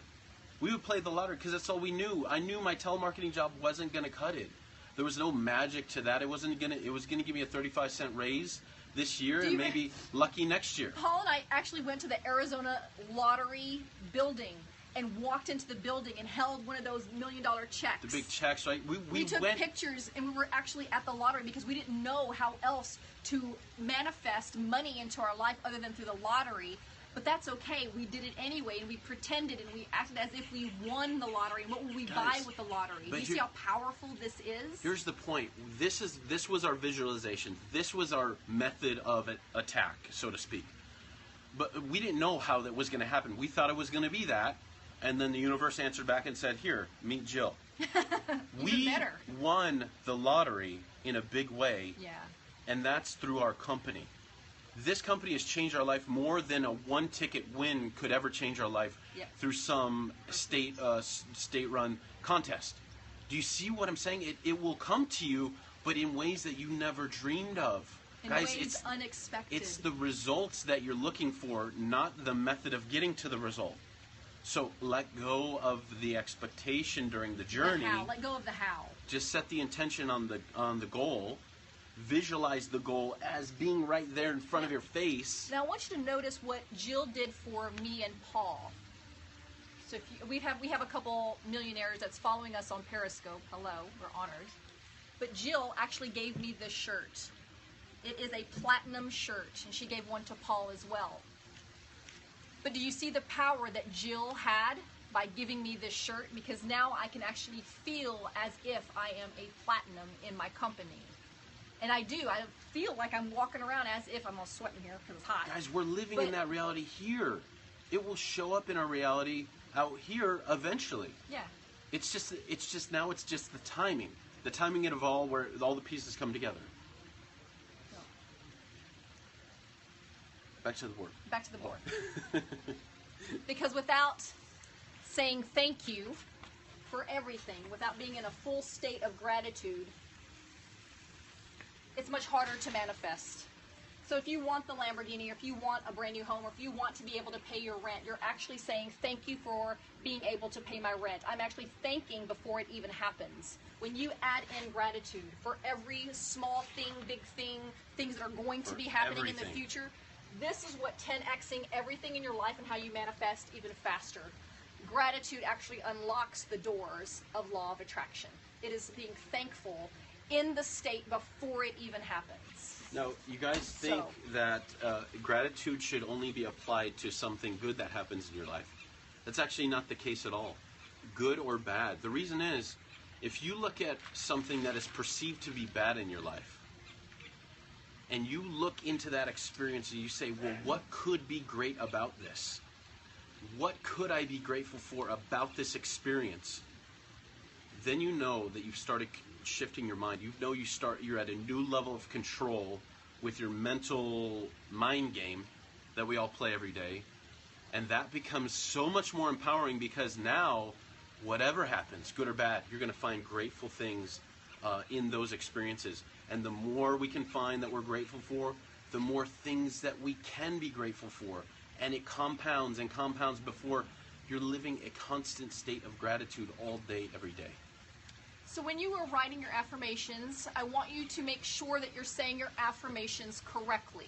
We would play the lottery because that's all we knew. I knew my telemarketing job wasn't going to cut it. There was no magic to that. It was going to give me a 35-cent raise this year and maybe lucky next year. Paul and I actually went to the Arizona lottery building and walked into the building and held one of those $1 million checks. The big checks, right? We took pictures, and we were actually at the lottery because we didn't know how else to manifest money into our life other than through the lottery. But that's okay. We did it anyway, and we pretended, and we acted as if we won the lottery. What will we buy with the lottery? Do you see how powerful this is? Here's the point. This was our visualization. This was our method of attack, so to speak. But we didn't know how that was going to happen. We thought it was going to be that. And then the universe answered back and said, here, meet Jill. We won the lottery in a big way, and that's through our company. This company has changed our life more than a one-ticket win could ever change our life through some state-run contest. Do you see what I'm saying? It will come to you, but in ways that you never dreamed of. In Guys, ways it's unexpected. it's the results that you're looking for, not the method of getting to the result. So let go of the expectation during the journey. The how. Let go of the how. Just set the intention on the goal. Visualize the goal as being right there in front of your face. Now I want you to notice what Jill did for me and Paul. So if we have a couple millionaires that's following us on Periscope. Hello, we're honored. But Jill actually gave me this shirt. It is a platinum shirt, and she gave one to Paul as well. But do you see the power that Jill had by giving me this shirt? Because now I can actually feel as if I am a platinum in my company. And I do. I feel like I'm walking around as if I'm all sweating here because it's hot. Guys, we're living in that reality here. It will show up in our reality out here eventually. Yeah. It's just now it's just the timing. The timing of all where all the pieces come together. Back to the board. Back to the board. Because without saying thank you for everything, without being in a full state of gratitude, it's much harder to manifest. So if you want the Lamborghini, or if you want a brand new home, or if you want to be able to pay your rent, you're actually saying thank you for being able to pay my rent. I'm actually thanking before it even happens. When you add in gratitude for every small thing, big thing, things that are going to be happening in the future, this is what 10xing everything in your life and how you manifest even faster. Gratitude actually unlocks the doors of law of attraction. It is being thankful in the state before it even happens. Now, you guys think that gratitude should only be applied to something good that happens in your life. That's actually not the case at all, good or bad. The reason is, if you look at something that is perceived to be bad in your life, and you look into that experience and you say, well, what could be great about this? What could I be grateful for about this experience? Then you know that you've started shifting your mind. You know you're at a new level of control with your mental mind game that we all play every day. And that becomes so much more empowering, because now, whatever happens, good or bad, you're going to find grateful things in those experiences. And the more we can find that we're grateful for, the more things that we can be grateful for. And it compounds and compounds before you're living a constant state of gratitude all day, every day. So when you are writing your affirmations, I want you to make sure that you're saying your affirmations correctly.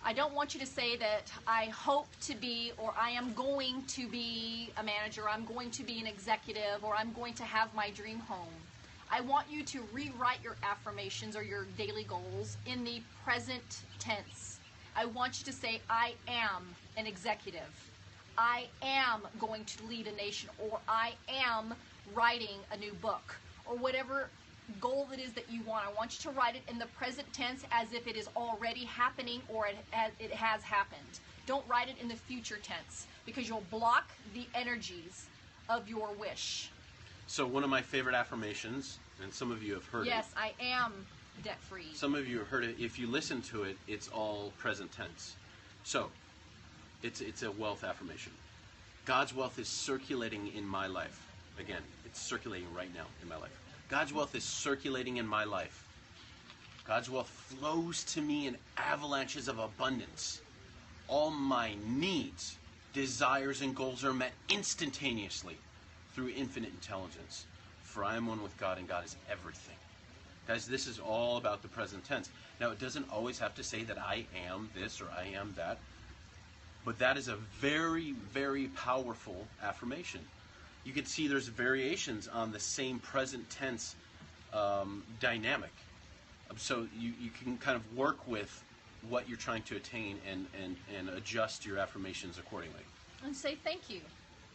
I don't want you to say that I hope to be, or I am going to be a manager, I'm going to be an executive, or I'm going to have my dream home. I want you to rewrite your affirmations or your daily goals in the present tense. I want you to say, I am an executive. I am going to lead a nation, or I am writing a new book, or whatever goal it is that you want. I want you to write it in the present tense as if it is already happening, or it has happened. Don't write it in the future tense, because you'll block the energies of your wish. So one of my favorite affirmations, and some of you have heard it. Yes, I am debt-free. Some of you have heard it. If you listen to it, it's all present tense. So it's a wealth affirmation. God's wealth is circulating in my life. Again, it's circulating right now in my life. God's wealth is circulating in my life. God's wealth flows to me in avalanches of abundance. All my needs, desires, and goals are met instantaneously through infinite intelligence. For I am one with God, and God is everything. Guys, this is all about the present tense. Now, it doesn't always have to say that I am this or I am that, but that is a very, very powerful affirmation. You can see there's variations on the same present tense dynamic. So you can kind of work with what you're trying to attain and adjust your affirmations accordingly. And say thank you.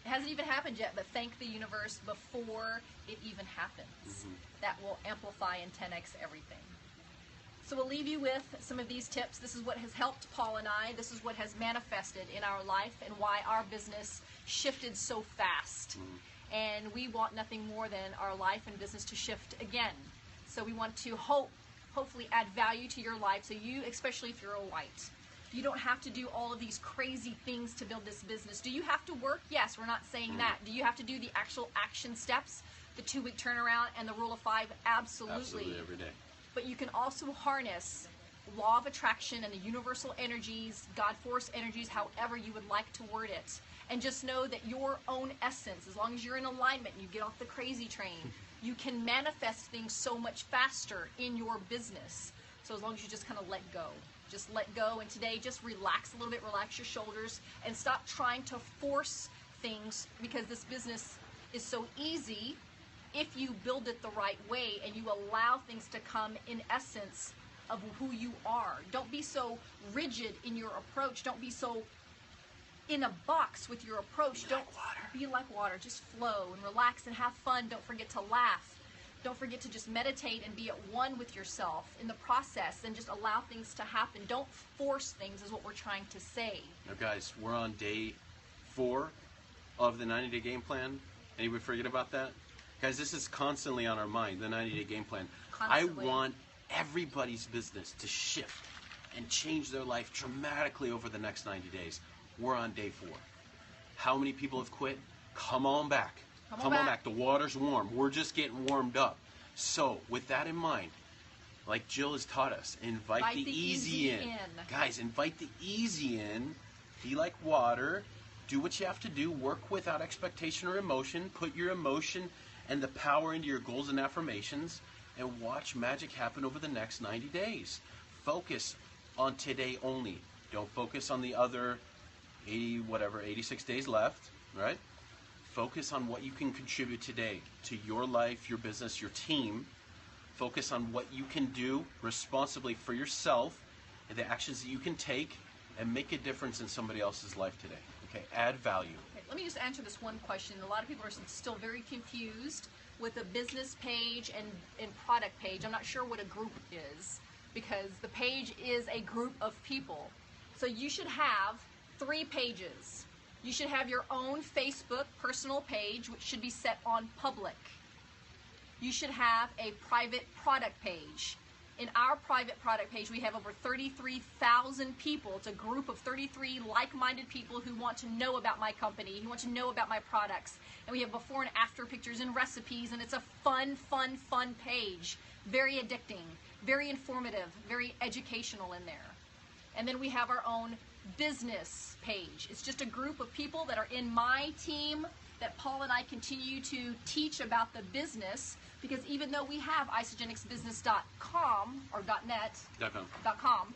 It hasn't even happened yet, but thank the universe before it even happens. Mm-hmm. That will amplify and 10x everything. So we'll leave you with some of these tips. This is what has helped Paul and I. This is what has manifested in our life and why our business shifted so fast. Mm-hmm. And we want nothing more than our life and business to shift again. So we want to hopefully add value to your life. So you, especially if you're a white, you don't have to do all of these crazy things to build this business. Do you have to work? Yes, we're not saying that. Do you have to do the actual action steps? the 2-week turnaround and the rule of 5? Absolutely. Absolutely, every day. But you can also harness law of attraction and the universal energies, God force energies, however you would like to word it. And just know that your own essence, as long as you're in alignment and you get off the crazy train, you can manifest things so much faster in your business. So as long as you just kind of let go. Just let go, and today just relax a little bit, relax your shoulders, and stop trying to force things, because this business is so easy if you build it the right way and you allow things to come in essence of who you are. Don't be so rigid in your approach. Don't be so in a box with your approach. Don't be like water. Just flow and relax and have fun. Don't forget to laugh. Don't forget to just meditate and be at one with yourself in the process, and just allow things to happen. Don't force things is what we're trying to say. Now guys, we're on day 4 of the 90-day game plan. Anybody forget about that? Guys, this is constantly on our mind, the 90-day game plan. Constantly. I want everybody's business to shift and change their life dramatically over the next 90 days. We're on day 4. How many people have quit? Come on back. Come on back. The water's warm. We're just getting warmed up. So, with that in mind, like Jill has taught us, invite the easy in. Guys, invite the easy in. Be like water. Do what you have to do. Work without expectation or emotion. Put your emotion and the power into your goals and affirmations, and watch magic happen over the next 90 days. Focus on today only. Don't focus on the other 86 days left, right? Focus on what you can contribute today to your life, your business, your team. Focus on what you can do responsibly for yourself and the actions that you can take, and make a difference in somebody else's life today. Okay, add value. Okay, let me just answer this one question. A lot of people are still very confused with a business page and product page. I'm not sure what a group is, because the page is a group of people. So you should have 3 pages. You should have your own Facebook personal page, which should be set on public. You should have a private product page. In our private product page, we have over 33,000 people. It's a group of 33 like-minded people who want to know about my company, who want to know about my products. And we have before and after pictures and recipes, and it's a fun, fun, fun page. Very addicting, very informative, very educational in there. And then we have our own business page. It's just a group of people that are in my team that Paul and I continue to teach about the business, because even though we have isogenicsbusiness.com or .net, .com,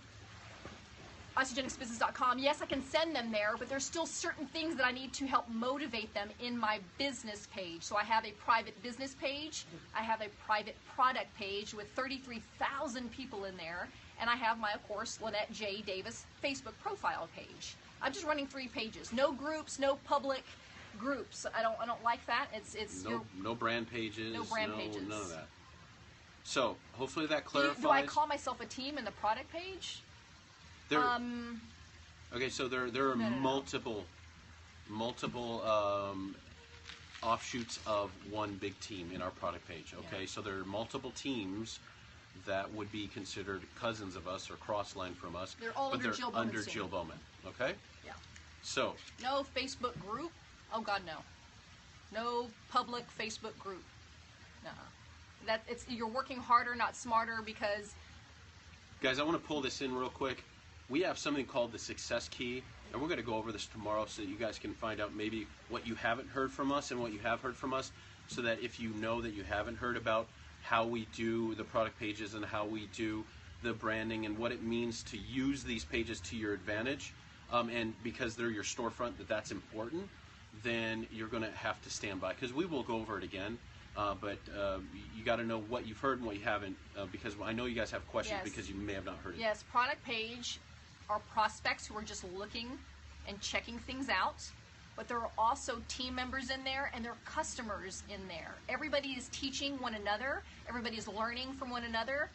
isogenicsbusiness.com, yes, I can send them there, but there's still certain things that I need to help motivate them in my business page. So I have a private business page, I have a private product page with 33,000 people in there, and I have my, of course, Lynette J. Davis Facebook profile page. I'm just running 3 pages. No groups, no public groups. I don't like that. It's no brand pages. No brand pages. None of that. So hopefully that clarifies. Do I call myself a team in the product page? Okay, so there are multiple offshoots of one big team in our product page. Okay, so there are multiple teams that would be considered cousins of us or cross-line from us. They're all under Jill Bowman. Under Jill Bowman. Okay. Yeah. So. No Facebook group. Oh God, no. No public Facebook group. No. You're working harder, not smarter, because. Guys, I want to pull this in real quick. We have something called the Success Key, and we're going to go over this tomorrow so that you guys can find out maybe what you haven't heard from us and what you have heard from us, so that if you know that you haven't heard about how we do the product pages and how we do the branding and what it means to use these pages to your advantage, and because they're your storefront, that's important, then you're going to have to stand by, because we will go over it again. But you got to know what you've heard and what you haven't, because I know you guys have questions because you may have not heard it. Yes, product page are prospects who are just looking and checking things out, but there are also team members in there, and there are customers in there. Everybody is teaching one another. Everybody is learning from one another.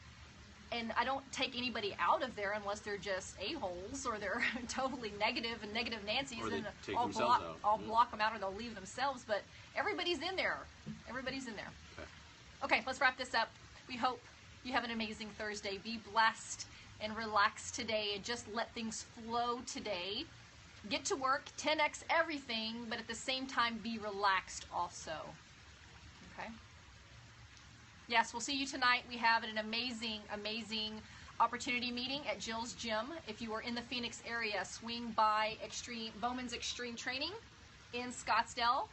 And I don't take anybody out of there unless they're just a-holes or they're totally negative and negative Nancy's. Or they and take themselves out. I'll block them out, or they'll leave themselves. But everybody's in there. Everybody's in there. Okay, let's wrap this up. We hope you have an amazing Thursday. Be blessed and relax today, and just let things flow today. Get to work, 10x everything, but at the same time be relaxed also. Okay? Yes, we'll see you tonight. We have an amazing, amazing opportunity meeting at Jill's Gym. If you are in the Phoenix area, swing by Bowman's Extreme Training in Scottsdale.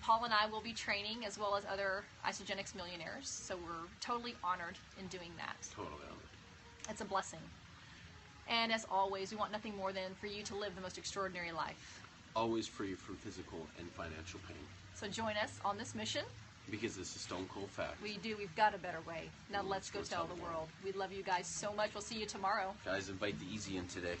Paul and I will be training, as well as other Isogenics millionaires. So we're totally honored in doing that. Totally honored. It's a blessing. And as always, we want nothing more than for you to live the most extraordinary life. Always free from physical and financial pain. So join us on this mission. Because this is stone cold fact. We do. We've got a better way. Now let's go tell the world. We love you guys so much. We'll see you tomorrow. Guys, invite the easy in today.